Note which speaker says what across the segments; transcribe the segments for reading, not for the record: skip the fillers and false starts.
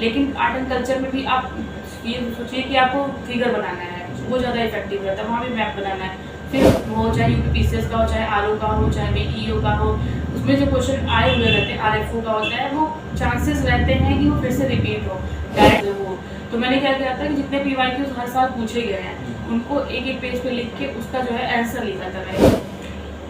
Speaker 1: लेकिन art and culture में भी आप ये सोचिए कि आपको फिगर बनाना है, वो ज़्यादा इफेक्टिव रहता है, वहाँ भी मैप बनाना है। फिर वो चाहे यूपीपीसीएस का हो, चाहे आरओ का हो, चाहे बीईओ का हो, उसमें जो क्वेश्चन आए हुए रहते हैं, आरएफओ का होता है, वो चांसेस रहते हैं कि वो फिर से रिपीट हो डायरेक्ट हो। तो मैंने क्या किया था कि जितने पीवाईक्यूज हर साल पूछे गए हैं उनको एक एक पेज पे लिख के उसका जो है आंसर लिखा था मैंने।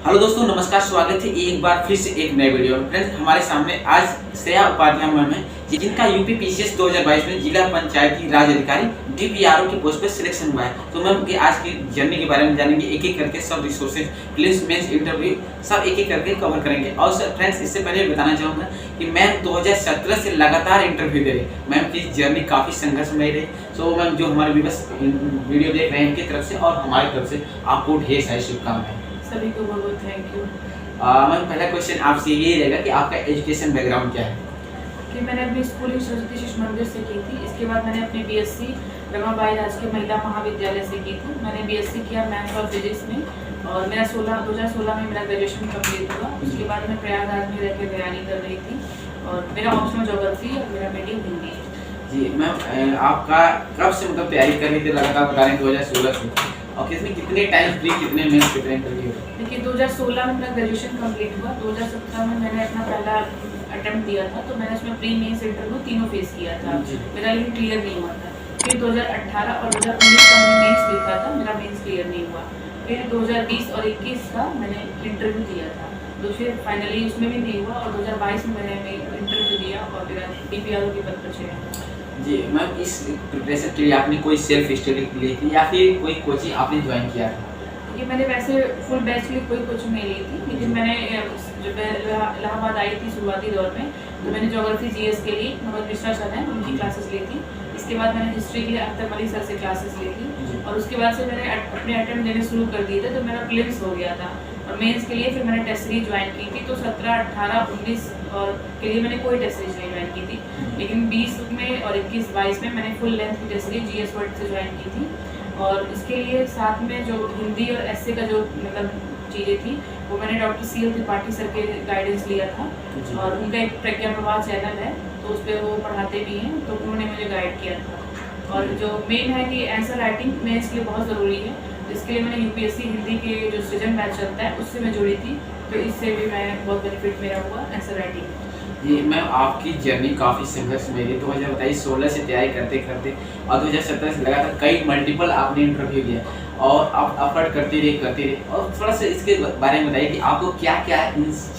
Speaker 2: हेलो दोस्तों, नमस्कार, स्वागत है एक बार फिर से एक नए वीडियो में। फ्रेंड्स, हमारे सामने आज श्रेया उपाध्याय मैम है जिनका यूपीपीसीएस 2022 में जिला पंचायती राज अधिकारी डीपीआरओ के पोस्ट पर सिलेक्शन हुआ है। तो मैम की आज की जर्नी के बारे में जानेंगे, एक एक करके सब रिसोर्सेज, प्रीलिम्स, मेंस, इंटरव्यू सब एक एक करके कवर करेंगे। और सर फ्रेंड्स, इससे पहले बताना चाहूँगा कि मैम 2017 से लगातार इंटरव्यू दे रही। मैम की जर्नी काफ़ी संघर्षमय रही। सो मैम, जो हमारे व्यूअर्स वीडियो देख रहे हैं उनकी तरफ से और हमारी तरफ से आपको ढेर सारी शुभकामनाएं।
Speaker 1: सभी को बहुत बहुत थैंक यू।
Speaker 2: मैम, पहला क्वेश्चन आपसे ये रहेगा कि आपका एजुकेशन बैकग्राउंड क्या है?
Speaker 1: कि मैंने अपनी स्कूलिंग सरस्वती शिशु मंदिर से की थी। इसके बाद मैंने अपनी बीएससी रमाबाई राजकीय महिला महाविद्यालय से की थी। मैंने बीएससी किया मैथ्स और फिजिक्स में, और मेरा 2016 में मेरा ग्रेजुएशन कंप्लीट हुआ। उसके बाद मैं प्रयागराज में रह के तैयारी कर रही थी, और मेरा ऑप्शनल ज्योग्राफी और मेरा मीडियम हिंदी है।
Speaker 2: जी मैम, आपका कब से मतलब तैयारी कर रही थी? लगातार बता रहे हैं 2016 से, और कितने कितने टाइम फ्री, कितने मेंस, कितने इंटरव्यू?
Speaker 1: देखिए, 2016 में मेरा ग्रेजुएशन कंप्लीट हुआ। 2017 में मैंने अपना पहला अटेम्प्ट दिया था, तो मैंने उसमें प्री मेंस इंटरव्यू तीनों फेस किया था मेरा, लेकिन क्लियर नहीं हुआ था। फिर 2018 और 2019 का मैंने मेंस लिखा था, मेरा मेंस क्लियर नहीं हुआ। फिर 2020 और 21 का मैंने इंटरव्यू दिया था, तो फिर फाइनली उसमें भी नहीं हुआ। और 2022 में मैंने इंटरव्यू दिया और मेरा डीपीआरओ के पद पर चयन।
Speaker 2: जी मैम, इस प्रिपरेशन के लिए आपने कोई सेल्फ स्टडी ली थी या फिर कोई कोचिंग आपने ज्वाइन किया था?
Speaker 1: कि मैंने वैसे फुल बैच के लिए कोई कोचिंग नहीं ली थी, लेकिन मैंने जब इलाहाबाद आई थी शुरुआती दौर में, तो मैंने ज्योग्राफी जीएस के लिए मनोज मिश्रा सर हैं उनकी क्लासेस ली थी। इसके बाद मैंने हिस्ट्री के लिए अख्तर मलिक सर से क्लासेस ली थी, और उसके बाद से मैंने अपने अटेम्प्ट देने शुरू कर दिए थे। तो मेरा प्रीलिम्स हो गया था, और मेंस के लिए फिर मैंने टेस्ट सीरीज ज्वाइन की थी। तो 17, 18, 19 और के लिए मैंने कोई टेस्ट सीरीज नहीं ज्वाइन की थी, लेकिन 20 में और 21, 22 में मैंने फुल लेंथ की टेस्ट सीरीज जीएस वर्ड से ज्वाइन की थी। और इसके लिए साथ में जो हिंदी और एसए का जो मतलब चीज़ें थी, वो मैंने डॉक्टर सीएल त्रिपाठी सर के गाइडेंस लिया था, और उनका एक प्रज्ञा प्रवाह चैनल है, तो उस पर वो पढ़ाते भी हैं, तो उन्होंने मुझे गाइड किया था। और जो मेन है कि आंसर राइटिंग मेंस के लिए बहुत ज़रूरी है, इसके लिए मैंने यूपीएससी हिंदी के जो सृजन बैच चलता है उससे मैं जुड़ी थी, तो इससे भी मैं बहुत बेनिफिट मेरा हुआ आंसर राइटिंग।
Speaker 2: जी मैम, आपकी जर्नी काफ़ी संघर्ष में रही। 2016 से तैयारी करते करते और 2017 से लगातार कई मल्टीपल आपने इंटरव्यू दिया, और आप एफर्ट करते रहे। और थोड़ा सा इसके बारे में बताइए कि आपको क्या क्या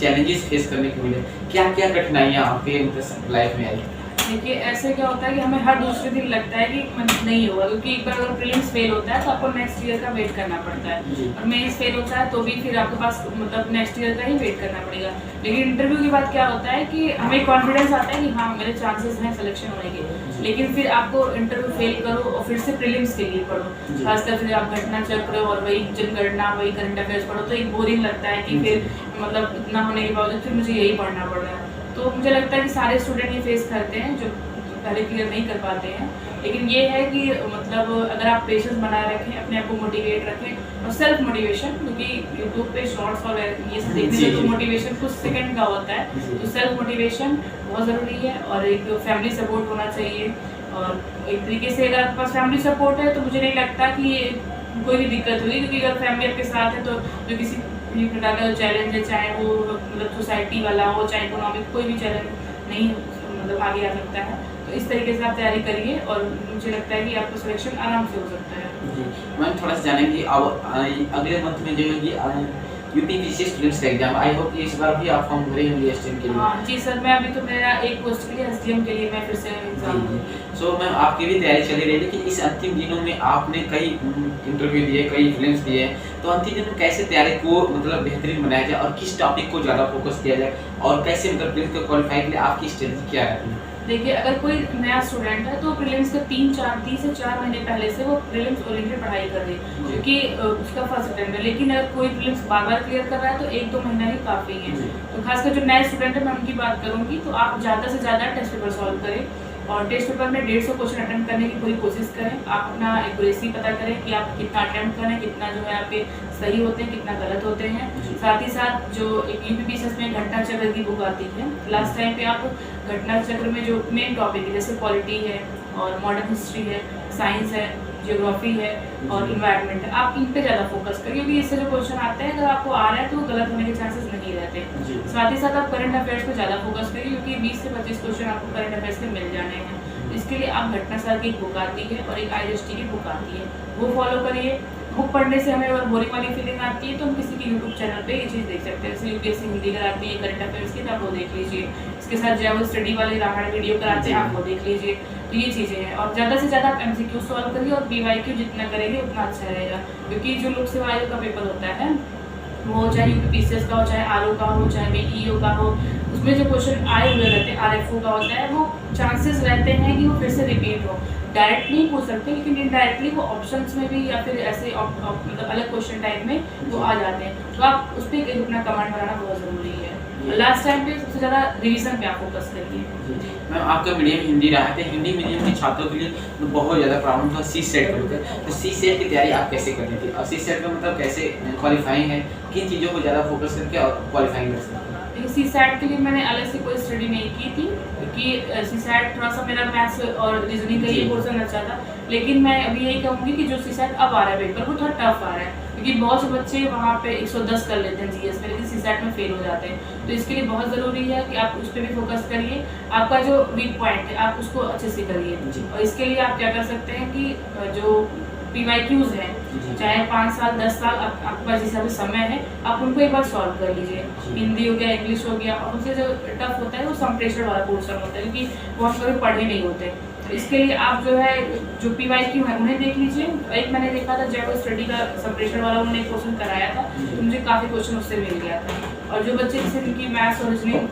Speaker 2: चैलेंजेस फेस करने को मिले, क्या क्या कठिनाइयाँ आपके मतलब लाइफ में आई?
Speaker 1: देखिए, ऐसे क्या होता है कि हमें हर दूसरे दिन लगता है कि नहीं होगा, क्योंकि एक बार अगर प्रीलिम्स फेल होता है तो आपको नेक्स्ट ईयर का वेट करना पड़ता है, और मेंस फेल होता है तो भी फिर आपके पास मतलब नेक्स्ट ईयर का ही वेट करना पड़ेगा। लेकिन इंटरव्यू के बाद क्या होता है कि हमें कॉन्फिडेंस आता है कि हाँ, मेरे चांसेस हैं सिलेक्शन होने के। लेकिन फिर आपको इंटरव्यू फेल करो और फिर से प्रीलिम्स के लिए पढ़ो, खासकर फिर आप घटना चक्र और वही जनगणना, वही करंट अफेयर्स पढ़ो, तो एक बोरिंग लगता है कि फिर मतलब इतना होने के बावजूद फिर मुझे यही पढ़ना पड़ रहा है। तो मुझे लगता है कि सारे स्टूडेंट ये फेस करते हैं जो पहले क्लियर नहीं कर पाते हैं। लेकिन ये है कि मतलब अगर आप पेशेंस बनाए रखें, अपने आप को मोटिवेट रखें, और सेल्फ मोटिवेशन, क्योंकि यूट्यूब पे शॉर्ट्स और ये सब देखने से तो मोटिवेशन कुछ सेकंड का होता है, तो सेल्फ मोटिवेशन बहुत ज़रूरी है। और एक फैमिली सपोर्ट होना चाहिए, और एक तरीके से अगर आपके पास फैमिली सपोर्ट है तो मुझे नहीं लगता कि कोई भी दिक्कत होगी, क्योंकि अगर फैमिली आपके साथ है तो जो किसी भी प्रकार का जो चैलेंज है, चाहे वो मतलब सोसाइटी वाला हो, चाहे इकोनॉमिक, कोई भी चैलेंज नहीं मतलब आगे आ सकता है। तो इस तरीके से आप तैयारी करिए, और मुझे लगता है कि आपको सिलेक्शन आराम से हो सकता है।
Speaker 2: जी मैम, थोड़ा सा जानेंगे अब अगले मंथ में जो है कि यूपीपीसीएस प्रीलिम्स का एग्जाम, आई होप कि इस बार भी आप फॉर्म भरे होंगे एसटीएम के लिए।
Speaker 1: हाँ जी सर, मैं अभी तो मेरा एक पोस्ट के लिए एसडीएम के लिए मैं फिर से एग्जाम।
Speaker 2: सो मैम, आपकी भी तैयारी चली रही है, लेकिन इस अंतिम दिनों में आपने कई इंटरव्यू दिए, कई फिल्म्स दिए, तो अंतिम दिनों में कैसे तैयारी को मतलब बेहतरीन बनाया जाए, और किस टॉपिक को ज़्यादा फोकस किया जाए, और कैसे मतलब प्रीलिम्स को क्वालिफाई के लिए आपकी स्ट्रेटजी क्या रहती है?
Speaker 1: देखिए, अगर कोई नया स्टूडेंट है तो प्रीलिम्स के 3 से 4 महीने पहले से वो प्रीलिम्स ओरिएंटेड पढ़ाई कर दे, क्योंकि उसका फर्स्ट अटेम्प्ट है। लेकिन अगर कोई प्रीलिम्स बार-बार क्लियर कर रहा है तो 1-2 महीना ही काफ़ी है। तो खासकर जो नए स्टूडेंट है, मैं उनकी बात करूँगी, तो आप ज़्यादा से ज़्यादा टेस्ट पेपर सॉल्व करें, और टेस्ट पेपर में 150 क्वेश्चन अटेम्प्ट करने की पूरी कोशिश करें। आप अपना एक्यूरेसी पता करें कि आप कितना अटेम्प्ट करें, कितना जो है आपके सही होते हैं, कितना गलत होते हैं। साथ ही साथ जो एक यूपीपीसीएस में घटना चक्र की बुक आती है, लास्ट टाइम पे आप घटना चक्र में जो मेन टॉपिक है जैसे पॉलिटी है और मॉडर्न हिस्ट्री है, साइंस है, जियोग्राफी है और इन्वायरमेंट है, आप इन पे ज़्यादा फोकस करें, क्योंकि इससे जो क्वेश्चन आते हैं अगर आपको आ रहा है तो गलत होने के चांसेस नहीं रहते। साथ ही साथ आप करंट अफेयर्स पे ज़्यादा फोकस करिए, क्योंकि 20 से 25 क्वेश्चन आपको करंट अफेयर्स के मिल जाने हैं। इसके लिए आप घटना सर की एक बुक आती है और एक IGST की बुक आती है, वो फॉलो करिए। बुक पढ़ने से हमें अगर बोरिंग वाली फीलिंग आती है तो हम किसी के यूट्यूब चैनल पे ये चीज़ देख सकते हैं। जैसे UPSC हिंदी कराती है करंट अफेयर्स की, तो आप वो देख लीजिए। इसके साथ जो स्टडी वाली रामायण वीडियो कराते हैं, आप वो देख लीजिए। तो ये चीज़ें हैं, और ज़्यादा से ज़्यादा आप MCQ सॉल्व करिए और PYQ जितना करेंगे उतना अच्छा रहेगा, क्योंकि जो लोक सेवा आयोग का पेपर होता है वो चाहे यूपीपीसीएस का हो, चाहे RO का हो, चाहे BEO का हो, उसमें जो क्वेश्चन आए हुए रहते हैं RFO का होता है, वो चांसेस रहते हैं कि वो फिर से रिपीट हो। डायरेक्ट नहीं पूछ सकते, लेकिन इनडायरेक्टली वो ऑप्शंस में भी या फिर ऐसे मतलब अलग क्वेश्चन टाइप में वो आ जाते हैं। तो आप उस पर अपना कमांड बनाना बहुत ज़रूरी है। लास्ट टाइम पे सबसे ज़्यादा रिवीजन पे आप फोकस करिए।
Speaker 2: मैम आपका मीडियम हिंदी रहा है, तो हिंदी मीडियम के छात्रों के लिए बहुत ज़्यादा प्रॉब्लम था CSET को लेकर। तो CSET की तैयारी आप कैसे करनी थी और CSET में मतलब कैसे क्वालिफाइंग है, किन चीज़ों को ज़्यादा फोकस करके और क्वालिफाइंग कर सकते हैं?
Speaker 1: CSAT के लिए मैंने अलग से कोई स्टडी नहीं की थी, क्योंकि CSAT थोड़ा सा मेरा मैथ्स और रीजनिंग का ही पोर्सन अच्छा था। लेकिन मैं अभी यही कहूँगी कि जो CSAT अब आ रहा है पेपर, वो थोड़ा टफ आ रहा है, क्योंकि बहुत से बच्चे वहाँ पे 110 कर लेते हैं GS में, लेकिन CSAT में फेल हो जाते हैं। तो इसके लिए बहुत ज़रूरी है कि आप उस पर भी फोकस करिए। आपका जो वीक पॉइंट है आप उसको अच्छे से करिए, और इसके लिए आप क्या कर सकते हैं कि जो PYQs हैं, चाहे 5 साल 10 साल आपके पास जिस समय है, आप उनको एक बार सॉल्व कर लीजिए। हिंदी हो गया, इंग्लिश हो गया, और उनसे जो टफ होता है वो संप्रेषण वाला पोर्शन होता है, क्योंकि वो हम कभी पढ़े नहीं होते। तो इसके लिए आप जो है जो PYQ है उन्हें देख लीजिए। एक मैंने देखा था जब स्टडी का संप्रेषण वाला उन्होंने एक क्वेश्चन कराया था, तो मुझे काफ़ी क्वेश्चन उससे मिल गया था। और जो बच्चे जिससे उनकी मैथ्स और रीजनिंग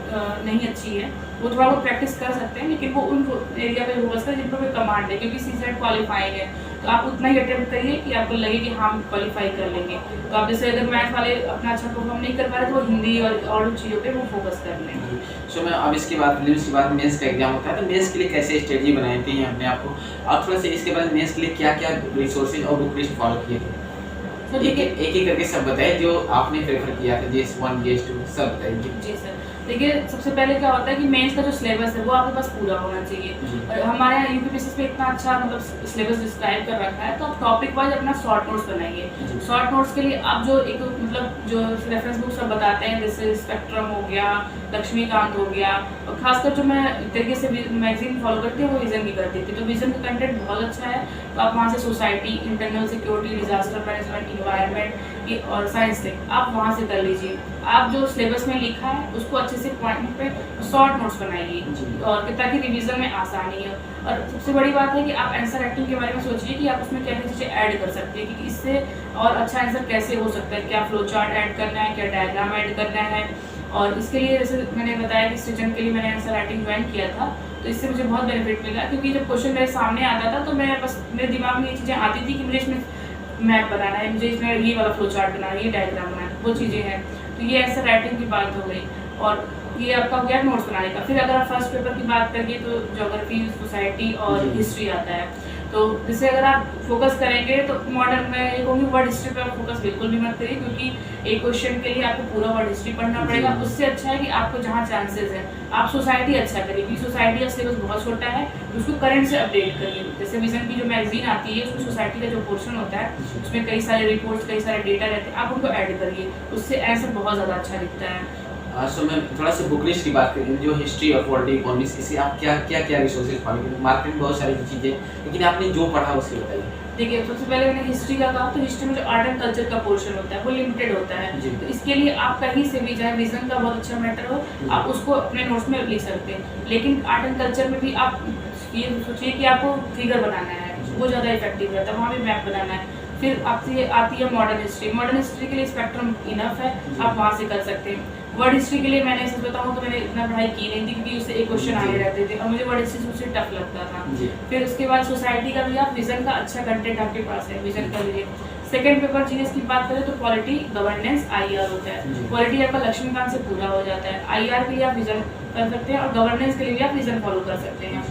Speaker 1: नहीं अच्छी है, वो थोड़ा बहुत प्रैक्टिस कर सकते हैं, लेकिन वो उन एरिया पे फोकस करें जिन पर कोई कमांड है, क्योंकि CSAT क्वालिफाइंग है। तो आप उतना ही अटेम्प्ट करिए कि आपको लगे कि हम क्वालिफाई कर लेंगे। तो आप जैसे अगर मैथ वाले अपना अच्छा परफॉर्म नहीं कर पा रहे, तो वो हिंदी और चीज़ों पे वो फोकस कर लें।
Speaker 2: सो मैं अब इसके बाद प्रीलिम्स के बाद मेंस का एग्जाम होता है, तो मेंस के लिए कैसे स्ट्रेटजी बनाई थी अपने आप को, और थोड़ा सा इसके बाद मेंस के लिए क्या क्या रिसोर्सेज और बुक लिस्ट फॉलो किए थे,
Speaker 1: तो
Speaker 2: एक करके सब बताइए जो आपने प्रेफर किया था, GS1 GS2 सब बताइए।
Speaker 1: जी सर, देखिए सबसे पहले क्या होता है कि मेंस का जो सिलेबस है वो आपके पास पूरा होना चाहिए। और हमारे यहाँ यूपीपीसीएस पे इतना अच्छा मतलब सिलेबस डिस्क्राइब कर रखा है, तो आप टॉपिक वाइज अपना शॉर्ट नोट्स बनाइए। शॉर्ट नोट्स के लिए आप जो एक मतलब जो रेफरेंस बुक सब बताते हैं, जैसे स्पेक्ट्रम हो गया, लक्ष्मीकांत हो गया, और खासकर जो मैं तरीके से मैगजीन फॉलो करती हूँ वो विजन की करती थी। तो विजन का कंटेंट बहुत अच्छा है, तो आप वहाँ से society, internal security, disaster management, environment और साइंस टेक आप वहाँ से कर लीजिए। आप जो सिलेबस में लिखा है उसको अच्छे से पॉइंट पे शॉर्ट नोट्स बनाइए, और ताकि रिवीजन में आसानी है। और सबसे बड़ी बात है कि आप आंसर राइटिंग के बारे में सोचिए कि आप उसमें क्या क्या चीज़ें ऐड कर सकते हैं, कि इससे और अच्छा आंसर कैसे हो सकता है, क्या फ्लो चार्ट ऐड करना है, क्या डायग्राम ऐड करना है। और इसके लिए जैसे मैंने बताया कि सृजन के लिए मैंने आंसर राइटिंग ज्वाइन किया था, तो इससे मुझे बहुत बेनिफिट मिला, क्योंकि जब क्वेश्चन मेरे सामने आता था तो मैं बस मेरे दिमाग में ये चीज़ें आती थी कि मुझे इसमें मैप बनाना है, मुझे इसमें ये वाला फ्लो चार्ट बनाना है, ये डायग्राम बनाना है, वो चीज़ें हैं। तो ये आंसर राइटिंग की बात हो गई, और ये आपका हो गया नोट्स बनाने का। फिर अगर आप फर्स्ट पेपर की बात करिए तो ज्योग्राफी, सोसाइटी और हिस्ट्री आता है। तो जैसे अगर आप फोकस करेंगे तो मॉडर्न में ये कहूँगी वर्ल्ड हिस्ट्री पे आप फोकस बिल्कुल भी मत करिए, क्योंकि एक क्वेश्चन के लिए आपको पूरा वर्ल्ड हिस्ट्री पढ़ना पड़ेगा। उससे अच्छा है कि आपको जहाँ चांसेस है आप सोसाइटी अच्छा करिए, क्योंकि सोसाइटी का सिलेबस बहुत छोटा है, उसको करंट से अपडेट करिए। जैसे विजन की जो मैगजीन आती है उसमें सोसाइटी का जो पोर्शन होता है उसमें कई सारे रिपोर्ट्स, कई सारे डेटा रहते हैं, आप उनको ऐड करिए, उससे आंसर बहुत ज़्यादा अच्छा दिखता है।
Speaker 2: सो मैं थोड़ा सा बुक लिस्ट की बात करें, जो हिस्ट्री और पॉलिटी, इकोनॉमिक्स, इसे आप क्या क्या क्या रिसोर्सेज फॉलो करें? मार्केट में बहुत सारी चीज़ें, लेकिन आपने जो पढ़ा उसके बताइए।
Speaker 1: देखिए सबसे पहले मैंने हिस्ट्री का कहा, तो हिस्ट्री में जो आर्ट एंड कल्चर का पोर्शन होता है वो लिमिटेड होता है। तो इसके लिए आप कहीं से भी, चाहे विजन का बहुत अच्छा मैटर हो, आप उसको अपने नोट्स में लिख सकते हैं। लेकिन आर्ट एंड कल्चर में भी आप ये सोचिए कि आपको फिगर बनाना है, वो ज़्यादा इफेक्टिव रहता है, वहाँ भी मैप बनाना है। फिर आपसे आती है मॉडर्न हिस्ट्री। मॉडर्न हिस्ट्री के लिए स्पेक्ट्रम इनफ है, आप वहाँ से कर सकते हैं। वर्ड हिस्ट्री के लिए मैंने सच बताऊँ तो मैंने इतना पढ़ाई की नहीं थी, क्योंकि उससे एक क्वेश्चन आने रहते थे और मुझे वर्ड हिस्ट्री सबसे टफ लगता था। फिर उसके बाद सोसाइटी का भी आप विजन का अच्छा कंटेंट आपके पास है, विजन कर लीजिए। सेकंड पेपर जीएस की बात करें तो पॉलिटी, गवर्नेंस, IR होता है। पॉलिटी आपका लक्ष्मीकांत से पूरा हो जाता है। IR के लिए आप विजन कर सकते हैं और गवर्नेंस के लिए भी आप विजन फॉलो कर सकते हैं।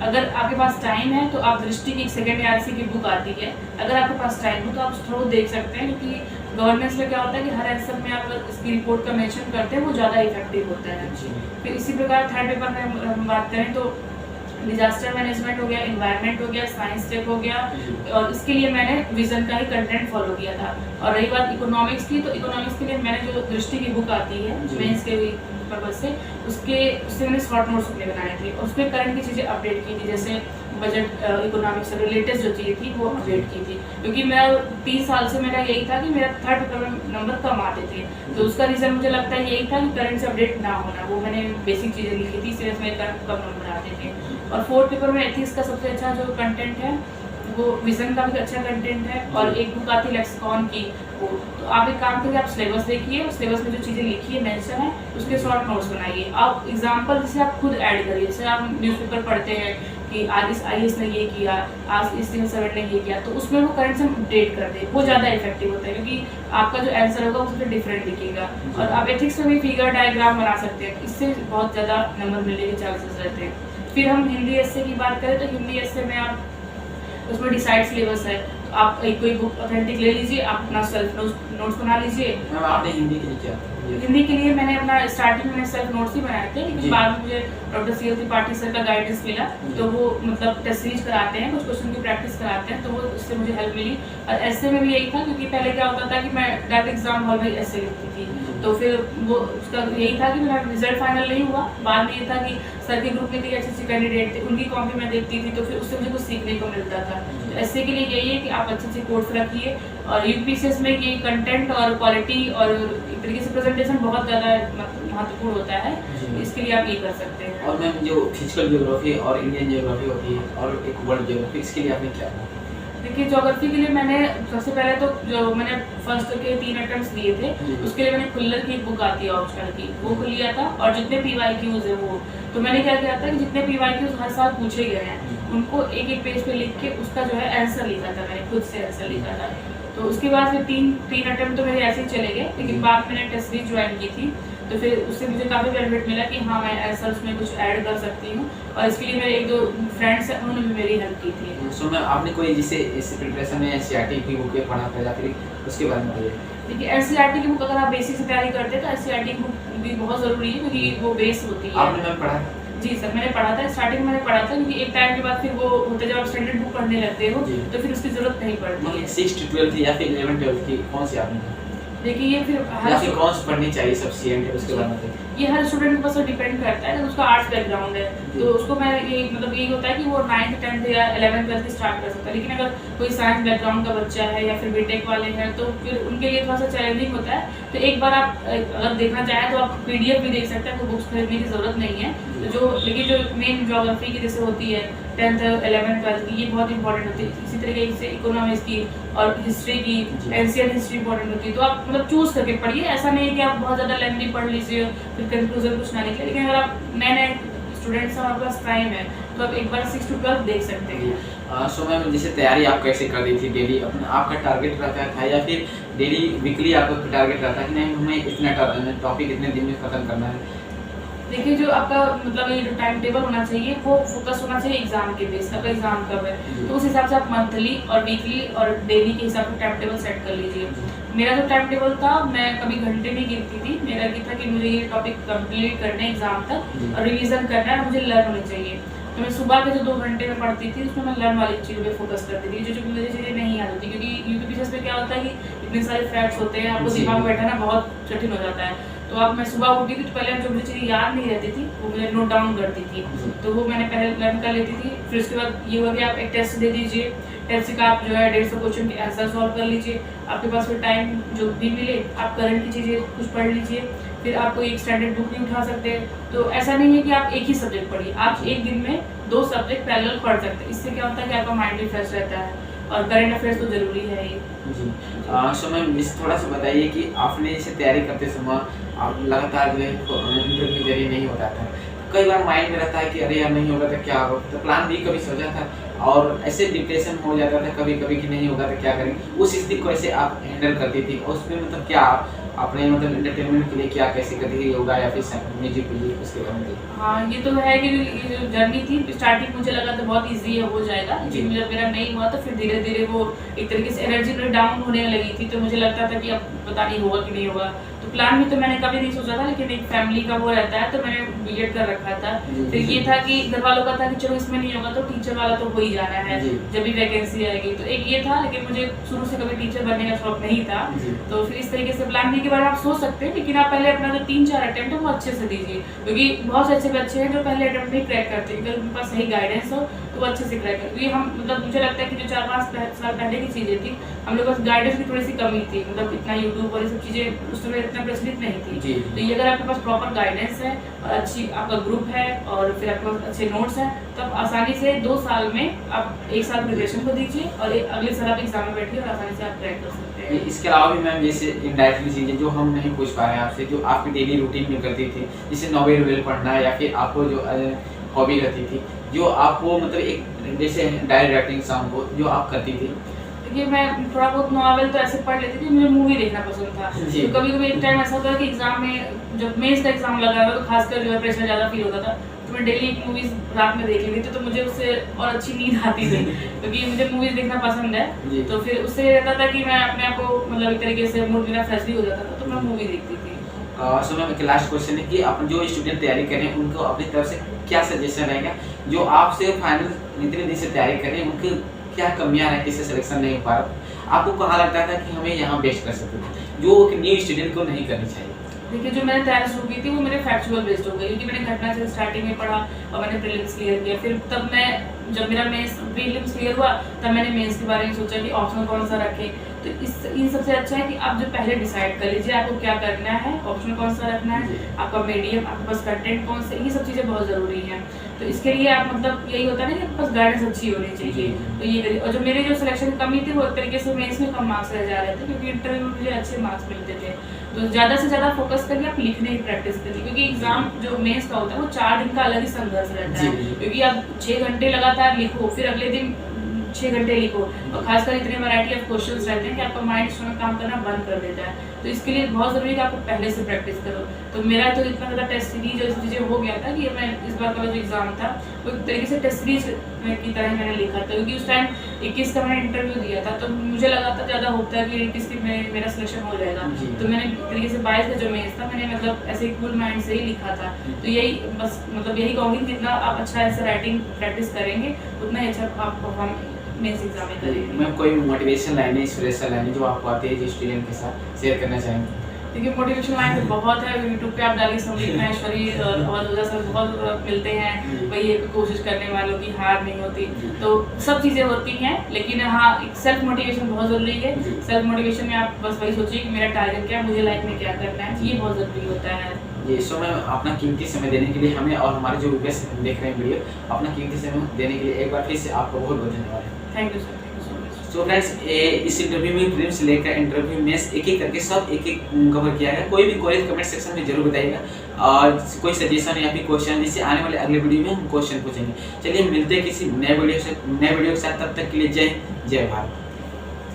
Speaker 1: अगर आपके पास टाइम है तो आप दृष्टि की एक सेकंड आरसी की बुक आती है, अगर आपके पास टाइम हो तो आप थोड़ा देख सकते हैं, क्योंकि गवर्नेंस में क्या होता है कि हर आंसर में आप अगर इसकी रिपोर्ट का मेंशन करते हैं वो ज़्यादा इफेक्टिव होता है। फिर इसी प्रकार थर्ड पेपर में हम बात करें तो डिजास्टर मैनेजमेंट हो गया, एनवायरनमेंट हो गया, साइंस टेक हो गया, और इसके लिए मैंने विजन का ही कंटेंट फॉलो किया था। और रही बात इकोनॉमिक्स की, तो इकोनॉमिक्स के लिए मैंने जो दृष्टि की बुक आती है मेंस के पर्पज से, उससे मैंने शॉर्ट नोट्स अपने बनाए थे और उसमें करंट की चीज़ें अपडेट की थी, जैसे बजट, इकोनॉमिक्स से लेटेस्ट जो चीज़ें थी वो अपडेट की थी। क्योंकि मैं 3 साल से मेरा यही था कि मेरा थर्ड पेपर में नंबर कम आते थे, तो उसका रीज़न मुझे लगता है यही था कि करंट से अपडेट ना होना, वो मैंने बेसिक चीज़ें लिखी थी, इसलिए मेरे कम नंबर आते थे। और फोर्थ पेपर में एथिक्स का सबसे अच्छा जो कंटेंट है वो विजन का भी अच्छा कंटेंट है, और एक बुक आती है लेक्सिकॉन की, वो तो आप एक काम करिए, आप सिलेबस देखिए, उस सिलेबस में जो चीज़ें लिखी है मेंशन है उसके शॉर्ट नोट्स बनाइए। आप एग्जांपल जैसे आप खुद ऐड करिए, जैसे आप न्यूज़पेपर पढ़ते हैं कि आज इस IAS ने ये किया, आज इस सिविल सर्वेंट ने ये किया, तो उसमें वो करंट से अपडेट कर दे, वो ज़्यादा इफेक्टिव होता है, क्योंकि आपका जो आंसर होगा उसमें डिफरेंट दिखेगा। और आप एथिक्स में भी फिगर डायग्राम बना सकते हैं, इससे बहुत ज़्यादा नंबर मिलने के चांसेस रहते हैं। फिर हम हिंदी एस्से की बात करें तो हिंदी एस्से में आप उसमें डिसाइड सिलेबस है, तो आप एक कोई बुक ऑथेंटिक ले लीजिए, आप अपना सेल्फ नोट्स बना लीजिए।
Speaker 2: मैम आपने हिंदी के लिए क्या?
Speaker 1: हिंदी के लिए मैंने अपना स्टार्टिंग में सेल्फ नोट्स ही बनाए थे, लेकिन बाद में मुझे डॉक्टर CL त्रिपाठी सर का गाइडेंस मिला, तो वो मतलब टेस्ट सीरीज कराते हैं, कुछ क्वेश्चन की प्रैक्टिस कराते हैं, तो वो उससे मुझे हेल्प मिली। और एस्से में भी यही था, क्योंकि पहले क्या होता था कि मैं डायरेक्ट एग्जाम हॉल में एस्से लिखती थी, तो फिर वो उसका यही था कि मेरा रिजल्ट फाइनल नहीं हुआ, बाद में ये था कि सर के ग्रुप में कई अच्छे कैंडिडेट थे, उनकी कॉपी मैं देखती थी, तो फिर उससे मुझे कुछ सीखने को मिलता था। तो ऐसे के लिए यही है कि आप अच्छे कोर्स रखिए, और UPSS में ये कंटेंट और क्वालिटी और एक तरीके से प्रेजेंटेशन बहुत ज़्यादा महत्वपूर्ण होता है, इसके लिए आप ये कर सकते हैं।
Speaker 2: और मैम जो फिजिकल ज्योग्राफी और इंडियन ज्योग्राफी होती है और एक वर्ल्ड ज्योग्राफी, इसके लिए आपने क्या?
Speaker 1: देखिए ज्योग्राफी के लिए मैंने सबसे पहले तो जो मैंने फर्स्ट के 3 अटेम्प्ट्स दिए थे, उसके लिए मैंने खुल्लर की एक बुक आती है ऑप्शनल की, वो खुल लिया था, और जितने PYQs है वो, तो मैंने क्या किया था कि जितने PYQs हर साल पूछे गए हैं उनको एक पेज पे लिख के उसका जो है आंसर लिखा था, मैंने खुद से आंसर लिखा था। तो उसके बाद फिर तीन अटेम्प्ट तो मेरे ऐसे ही चले गए, लेकिन बाद में मैंने टेस्ट सीरीज ज्वाइन की थी, तो फिर उससे मुझे काफ़ी बेनिफिट मिला कि हाँ मैं आंसर उसमें कुछ ऐड कर सकती हूँ, और इसके लिए मेरे 1-2 फ्रेंड्स हैं उन्होंने भी मेरी हेल्प की थी।
Speaker 2: सो मैम आपने कोई जिसे इस प्रिपरेशन में NCERT की बुकें पढ़ा था या फिर उसके बारे में बताइए?
Speaker 1: देखिए NCERT की बुक अगर आप बेसिक से तैयारी करते हैं तो NCERT की बुक भी बहुत ज़रूरी है, क्योंकि वो बेस होती है।
Speaker 2: आपने मैम पढ़ा?
Speaker 1: जी सर, मैंने पढ़ा था, स्टार्टिंग में मैंने पढ़ा था, क्योंकि एक टाइम के बाद फिर वो होते जब आप स्टैंडर्ड बुक पढ़ने लगते हो तो फिर उसकी जरूरत नहीं पड़ती है।
Speaker 2: 6th 12th या फिर 11th 12th की कौन सी आपने?
Speaker 1: देखिए ये फिर
Speaker 2: या फिर कौन सी पढ़नी चाहिए सब CNT उसके बारे में?
Speaker 1: ये हर स्टूडेंट के ऊपर डिपेंड करता है, अगर उसका आर्ट्स बैकग्राउंड है तो उसको मैं ये मतलब यही होता है कि वो 9th 10th या 11th 12th स्टार्ट कर सकता है, लेकिन अगर कोई साइंस बैकग्राउंड का बच्चा है या फिर बीटेक वाले हैं तो फिर उनके लिए थोड़ा सा चैलेंजिंग होता है। तो एक बार आप अगर देखना चाहें तो आप PDF भी देख सकते हैं, कोई बुक्स खरीदने की जरूरत नहीं है। तो लेकिन जो मेन ज्योग्राफी की जैसे होती है 10th 11th 12th की, ये बहुत इंपॉर्टेंट होती है। इसी तरीके से इकोनॉमिक्स की और हिस्ट्री की, एंशिएंट हिस्ट्री इंपॉर्टेंट होती है, तो आप मतलब चूज करके पढ़िए, ऐसा नहीं है कि आप बहुत ज़्यादा लेंथी पढ़ लीजिए फिर कंक्लूजन कुछ ना निकले। लेकिन अगर आप नए स्टूडेंट्स हैं, आपके पास टाइम है, तो आप एक बार 6 to 12 देख सकते हैं।
Speaker 2: सो मैम जैसे तैयारी आप कैसे कर रही थी डेली? अपना आपका टारगेट रहता था या फिर डेली वीकली आपका टारगेट रहता है कि नहीं हमें इतना टॉपिक इतने दिन में खत्म करना है?
Speaker 1: देखिए जो आपका मतलब ये जो टाइम टेबल होना चाहिए वो फोकस होना चाहिए एग्जाम के बेस, आपका एग्जाम कब है तो उस हिसाब से आप मंथली और वीकली और डेली के हिसाब से टाइम टेबल सेट कर लीजिए। मेरा जो टाइम टेबल था, मैं कभी घंटे नहीं गिनती थी, मेरा ये था कि मुझे ये टॉपिक कंप्लीट करने एग्जाम तक और रिवीजन करना है, मुझे लर्न होनी चाहिए। तो मैं सुबह के जो 2 घंटे में पढ़ती थी उसमें मैं लर्न वाली चीज़ों पे फोकस करती थी, जो मुझे चीज़ें नहीं याद होती, क्योंकि यूपीपीएससी में क्या होता है कि इतने सारे फैक्ट्स होते हैं, आपको दिमाग में बैठाना बहुत कठिन हो जाता है। तो अब मैं सुबह उठती थी तो पहले जो मुझे चीज़ें याद नहीं रहती थी वो मुझे नोट डाउन करती थी, तो वो मैंने पहले लर्न कर लेती थी। फिर उसके बाद ये हुआ कि आप एक टेस्ट दे दीजिए, टेस्ट का आप जो है 150 क्वेश्चन के आंसर सॉल्व कर लीजिए। आपके पास फिर टाइम जो भी मिले आप करंट की चीज़ें कुछ पढ़ लीजिए, फिर आप कोई एक स्टैंडर्ड बुक भी उठा सकते हैं। तो ऐसा नहीं है कि आप एक ही सब्जेक्ट पढ़िए, आप एक दिन में 2 सब्जेक्ट पैरेलल पढ़ सकते हैं। इससे क्या होता है कि आपका माइंड भी फ्रेश रहता है और करंट अफेयर्स तो जरूरी है ही।
Speaker 2: जी सो मैम थोड़ा सा बताइए कि आपने इसे तैयारी करते समय आप लगातार जो है इंटरव्यू की तैयारी नहीं होता था, कई बार माइंड में रहता है कि अरे यार नहीं होगा तो क्या होगा, तो प्लान भी कभी सोचा था और ऐसे डिप्रेशन हो जाता था कभी कभी कि नहीं होगा तो क्या करेंगे, उस स्थिति को ऐसे आप हैंडल करती थी और उसमें मतलब क्या अपने मतलब एंटरटेनमेंट के लिए क्या कैसे करती है, योगा या फिर म्यूजिक उसके बारे में?
Speaker 1: हाँ, ये तो है कि ये जो जर्नी थी स्टार्टिंग मुझे लगा था बहुत इजी है, हो जाएगा,
Speaker 2: जी।
Speaker 1: लेकिन जब मेरा नहीं हुआ तो फिर धीरे धीरे वो एक तरीके से एनर्जी मेरी डाउन होने लगी थी, तो मुझे लगता था कि अब पता नहीं होगा कि नहीं होगा। तो प्लान में तो मैंने कभी नहीं सोचा था, लेकिन एक फैमिली का वो रहता है तो मैंने बीएड कर रखा था। फिर ये था कि घर वालों का था कि चलो इसमें नहीं होगा तो टीचर वाला तो हो ही जाना है जब भी वैकेंसी आएगी, तो एक ये था। लेकिन मुझे शुरू से कभी टीचर बनने का शौक नहीं था, तो फिर इस तरीके से प्लान बी के बारे में आप सोच सकते हैं, लेकिन आप पहले अपना जो 3-4 अटेम्प्ट है वो अच्छे से दीजिए, क्योंकि बहुत से अच्छे बच्चे हैं जो पहले अटेम्प्ट नहीं क्रैक करते, अगर उनके पास सही गाइडेंस हो तो वो अच्छे से क्रैक करते। क्योंकि हम मतलब मुझे लगता है कि जो 4-5 साल पहले की चीज़ें थी, हम लोग पास गाइडेंस की थोड़ी सी कमी थी, मतलब इतना यूट्यूब और ये सब चीज़ें उस समय इतना प्रचलित नहीं थी। तो ये अगर आपके पास प्रॉपर गाइडेंस है और अच्छी आपका ग्रुप है और फिर आपके पास अच्छे नोट्स हैं, तो आप आसानी से 2 साल में आप 1 साल प्रिपरेशन को दीजिए और अगले साल आप एग्जाम में बैठिए और आसानी से आप क्रैक कर सकते हैं।
Speaker 2: इसके अलावा भी मैम जैसे इनडायरेक्टली चीज़ें जो हम नहीं पूछ पा रहे हैं आपसे, जो आपकी डेली रूटीन में करती थी, जैसे नॉवेल पढ़ना या फिर आपको जो हॉबी रहती थी, जो आपको मतलब एक जैसे डायरी राइटिंग शाम को जो आप करती थी?
Speaker 1: देखिए, मैं थोड़ा बहुत नॉवेल तो ऐसे पढ़ लेती थी, मुझे मूवी देखना पसंद था। तो कभी कभी एक टाइम ऐसा होता है कि एग्जाम में जब मेंस का एग्जाम लगा था तो खासकर जो है प्रेशर ज़्यादा फील होता था, तो मैं डेली एक मूवीज रात में देख लेती थी, तो मुझे उससे और अच्छी नींद आती थी क्योंकि मुझे मूवीज देखना पसंद है। तो फिर उससे रहता था कि मैं अपने आप को मतलब एक तरीके से मूड मेरा फ्रेश भी हो जाता था, तो मैं मूवी देखती थी।
Speaker 2: सो मैम एक लास्ट क्वेश्चन है कि आप जो स्टूडेंट तैयारी कर रहे हैं उनको अपनी तरफ से क्या सजेशन रहेगा, जो आपसे फाइनल इतने दिन से तैयारी कर रहे हैं उनकी क्या कमियां हैं, किससे सिलेक्शन नहीं हो पा रहा, आपको कहाँ लगता था कि हमें यहाँ बेस्ट कर सकते थे, जो एक न्यू स्टूडेंट को नहीं करनी चाहिए?
Speaker 1: देखिए, जो मैंने तैयारी शुरू की थी वो मेरे फैक्चुअल बेस्ड हो गई, क्योंकि मैंने घटना से स्टार्टिंग में पढ़ा और मैंने प्रीलिम्स क्लियर किया। फिर तब मैं जब मेरा मेंस प्रीलिम्स क्लियर हुआ तब मैंने मेंस के बारे में सोचा कि ऑप्शनल कौन सा रखें। तो इन सबसे अच्छा है कि आप जो पहले डिसाइड कर लीजिए आपको क्या करना है, ऑप्शनल कौन सा रखना है, आपका मीडियम, आपके पास कंटेंट कौन से, ये सब चीज़ें बहुत ज़रूरी हैं। तो इसके लिए आप मतलब यही होता है ना कि आपके पास गाइडेंस अच्छी होनी चाहिए, तो ये करिए। और जो मेरे जो सिलेक्शन की कमी थी वो एक तरीके से मेंस में कम मार्क्स रह जा रहे थे, क्योंकि इंटरव्यू में मुझे अच्छे मार्क्स मिलते थे। तो ज़्यादा से ज़्यादा फोकस करिए आप लिखने की प्रैक्टिस करिए, क्योंकि एग्जाम जो मेंस का होता है वो 4 दिन का अलग ही संघर्ष रहता है, क्योंकि आप 6 घंटे लगातार लिखो, फिर अगले दिन 6 घंटे लिखो, और खासकर इतने वैरायटी ऑफ क्वेश्चंस रहते हैं कि आपका माइंड उस समय काम करना बंद कर देता है। तो इसके लिए बहुत ज़रूरी है कि आपको पहले से प्रैक्टिस करो। तो मेरा तो इतना ज़्यादा टेस्ट सीरीज और चीज़ें हो गया था कि मैं इस बार का जो एग्ज़ाम था वो एक तरीके से टेस्ट सीरीज की तरह मैंने लिखा था, क्योंकि उस टाइम 21 का मैंने इंटरव्यू दिया था, तो मुझे लगा था ज़्यादा होता है कि 21 की मेरा सिलेक्शन हो जाएगा। तो मैंने एक तरीके से 22 का जो मेंस था मैंने मतलब ऐसे कूल माइंड से ही लिखा था। तो यही बस मतलब यही कहूँगी, जितना आप अच्छा ऐसे राइटिंग प्रैक्टिस करेंगे उतना ही अच्छा आप परफॉर्म मेंस एग्जाम में करेंगे।
Speaker 2: मैम कोई मोटिवेशन लाइनें, इंस्पिरेशन लाइनें जो आपको आती है जो स्टूडेंट के साथ शेयर करना चाहेंगे?
Speaker 1: देखिए, मोटिवेशन लाइन तो बहुत है, यूट्यूब पे आप डालिए संदीप महेश्वरी और सर बहुत मिलते हैं, वही एक कोशिश करने वालों की हार नहीं होती। तो सब चीज़ें होती हैं, लेकिन हाँ एक सेल्फ मोटिवेशन बहुत ज़रूरी है। सेल्फ मोटिवेशन में आप बस वही सोचिए कि मेरा टारगेट क्या है, मुझे लाइफ में क्या करना है, ये बहुत ज़रूरी होता है।
Speaker 2: ये सो मैम अपना कीमती समय देने के लिए हमें और हमारे जो व्यूअर्स देख रहे हैं वीडियो, अपना कीमती समय देने के लिए एक बार फिर से आपको बहुत बहुत धन्यवाद है।
Speaker 1: Thank you sir, thank you so much.
Speaker 2: So friends, इस इंटरव्यू में प्रीलिम्स से लेकर इंटरव्यू मेंस एक एक करके सब एक एक कवर किया गया। कोई भी क्वेरी कमेंट सेक्शन में जरूर बताइएगा और कोई सजेशन या फिर क्वेश्चन, जिससे आने वाले अगले वीडियो में हम क्वेश्चन पूछेंगे। चलिए मिलते हैं किसी नए वीडियो के साथ, तब तक के लिए जय भारत।